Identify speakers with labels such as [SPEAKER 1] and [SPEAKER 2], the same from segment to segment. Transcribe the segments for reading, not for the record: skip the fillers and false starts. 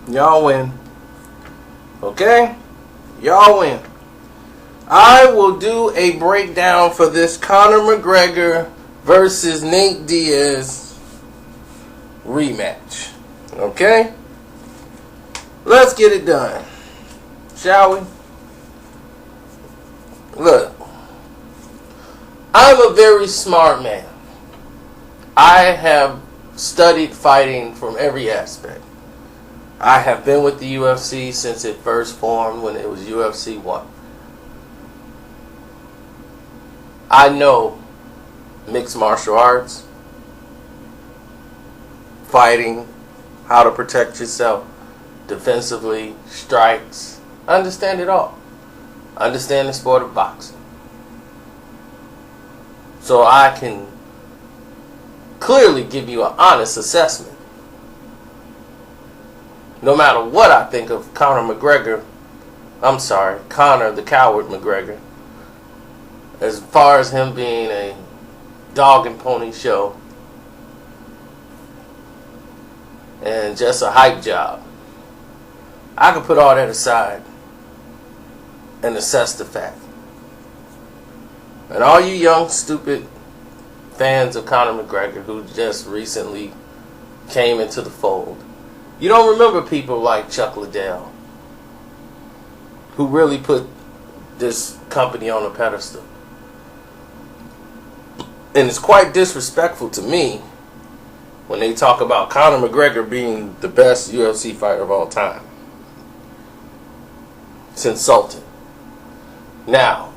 [SPEAKER 1] Y'all win. Okay? Y'all win. I will do a breakdown for this Conor McGregor versus Nate Diaz rematch. Okay? Let's get it done. Shall we? Look. I'm a very smart man. I have studied fighting from every aspect. I have been with the UFC since it first formed when it was UFC 1. I know mixed martial arts, fighting, how to protect yourself, defensively, strikes. I understand it all. I understand the sport of boxing. So I can clearly give you an honest assessment. No matter what I think of Conor the Coward McGregor, as far as him being a dog and pony show and just a hype job, I can put all that aside and assess the fact. And all you young, stupid fans of Conor McGregor who just recently came into the fold, you don't remember people like Chuck Liddell, who really put this company on a pedestal. And it's quite disrespectful to me when they talk about Conor McGregor being the best UFC fighter of all time. It's insulting. Now,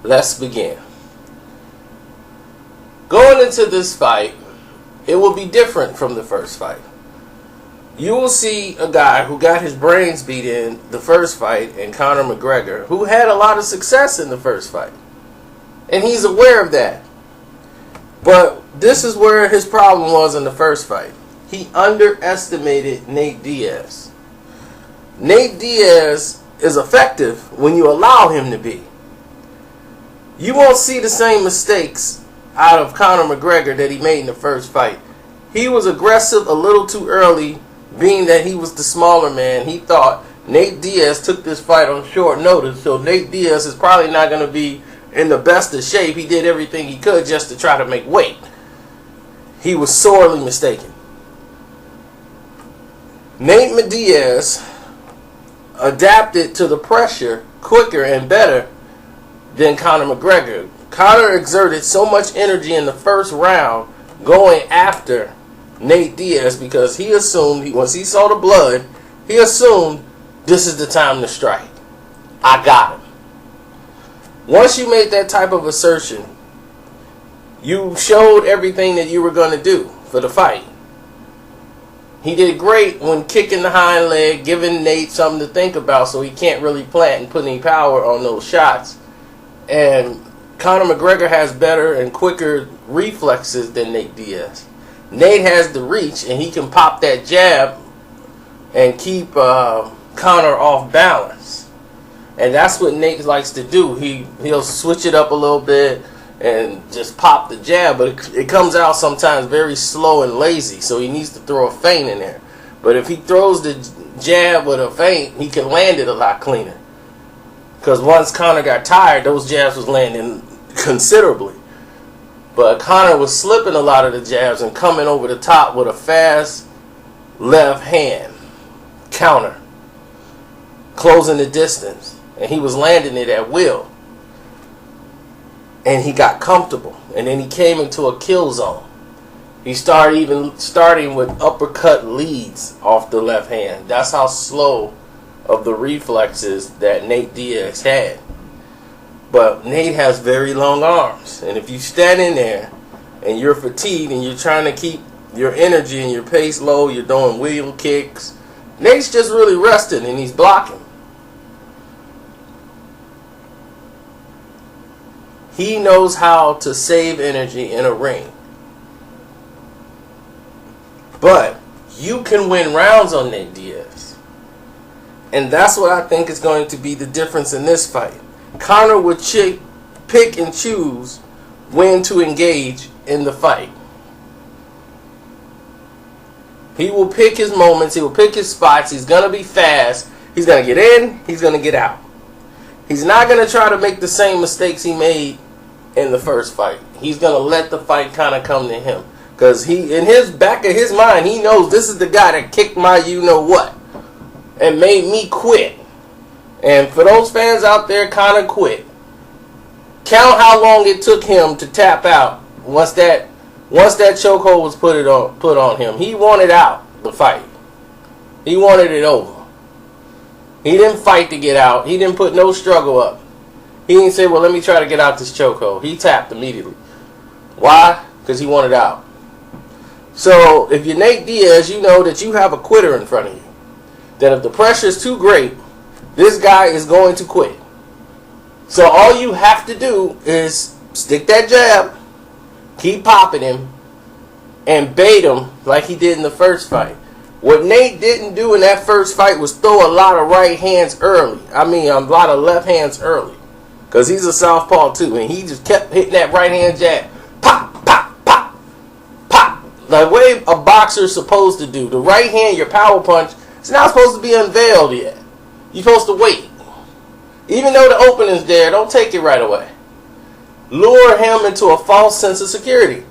[SPEAKER 1] let's begin. Going into this fight, it will be different from the first fight. You will see a guy who got his brains beat in the first fight, and Conor McGregor, who had a lot of success in the first fight. And he's aware of that. But this is where his problem was in the first fight. He underestimated Nate Diaz. Nate Diaz is effective when you allow him to be. You won't see the same mistakes out of Conor McGregor that he made in the first fight. He was aggressive a little too early, being that he was the smaller man. He thought Nate Diaz took this fight on short notice, so Nate Diaz is probably not going to be in the best of shape. He did everything he could just to try to make weight. He was sorely mistaken. Nate Diaz adapted to the pressure quicker and better than Conor McGregor. Conor exerted so much energy in the first round going after Nate Diaz because he assumed, once he saw the blood, he assumed this is the time to strike. I got him. Once you made that type of assertion, you showed everything that you were going to do for the fight. He did great when kicking the hind leg, giving Nate something to think about so he can't really plant and put any power on those shots. And Conor McGregor has better and quicker reflexes than Nate Diaz. Nate has the reach, and he can pop that jab and keep Conor off balance. And that's what Nate likes to do. He'll switch it up a little bit and just pop the jab, but it comes out sometimes very slow and lazy, so he needs to throw a feint in there. But if he throws the jab with a feint, he can land it a lot cleaner. Because once Conor got tired, those jabs was landing considerably. But Conor was slipping a lot of the jabs and coming over the top with a fast left hand counter, closing the distance. And he was landing it at will. And he got comfortable. And then he came into a kill zone. He starting with uppercut leads off the left hand. That's how slow of the reflexes that Nate Diaz had. But Nate has very long arms. And if you stand in there and you're fatigued and you're trying to keep your energy and your pace low, you're doing wheel kicks, Nate's just really resting and he's blocking. He knows how to save energy in a ring. But you can win rounds on Nate Diaz. And that's what I think is going to be the difference in this fight. Conor would pick and choose when to engage in the fight. He will pick his moments. He will pick his spots. He's going to be fast. He's going to get in. He's going to get out. He's not going to try to make the same mistakes he made in the first fight. He's going to let the fight kind of come to him. Because in his back of his mind, he knows this is the guy that kicked my you-know-what and made me quit. And for those fans out there, Conor quit. Count how long it took him to tap out once that chokehold was put on him. He wanted out the fight. He wanted it over. He didn't fight to get out. He didn't put no struggle up. He didn't say, well, let me try to get out this chokehold. He tapped immediately. Why? Because he wanted out. So if you're Nate Diaz, you know that you have a quitter in front of you. That if the pressure is too great, this guy is going to quit. So all you have to do is stick that jab, keep popping him, and bait him like he did in the first fight. What Nate didn't do in that first fight was throw a lot of right hands early. I mean, a lot of left hands early. Because he's a southpaw too. And he just kept hitting that right hand jab. Pop, pop, pop, pop. The way a boxer's supposed to do. The right hand, your power punch, it's not supposed to be unveiled yet. You're supposed to wait. Even though the opening's there, don't take it right away. Lure him into a false sense of security.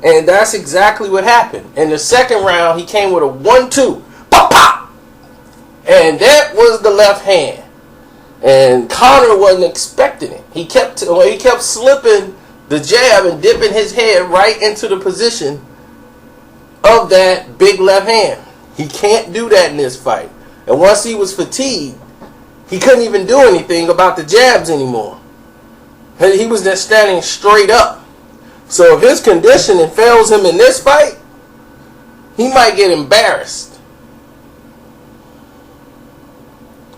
[SPEAKER 1] And that's exactly what happened. In the second round, he came with a 1-2. Pop, pop! And that was the left hand. And Conor wasn't expecting it. He kept slipping the jab and dipping his head right into the position of that big left hand. He can't do that in this fight. And once he was fatigued, he couldn't even do anything about the jabs anymore. He was just standing straight up. So if his conditioning fails him in this fight, he might get embarrassed.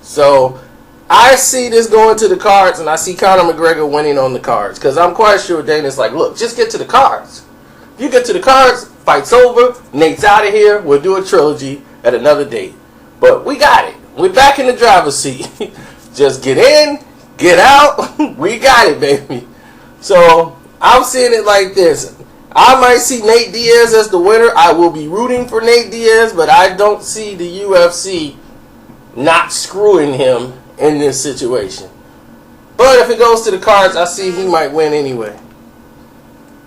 [SPEAKER 1] So I see this going to the cards, and I see Conor McGregor winning on the cards. Because I'm quite sure Dana's like, look, just get to the cards. If you get to the cards, fight's over, Nate's out of here, we'll do a trilogy at another date. But we got it. We're back in the driver's seat. Just get in, get out. We got it, baby. So I'm seeing it like this. I might see Nate Diaz as the winner. I will be rooting for Nate Diaz, but I don't see the UFC not screwing him in this situation. But if it goes to the cards, I see he might win anyway.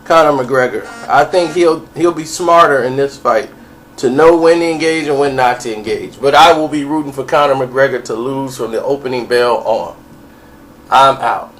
[SPEAKER 1] Conor McGregor. I think he'll be smarter in this fight to know when to engage and when not to engage. But I will be rooting for Conor McGregor to lose from the opening bell on. I'm out.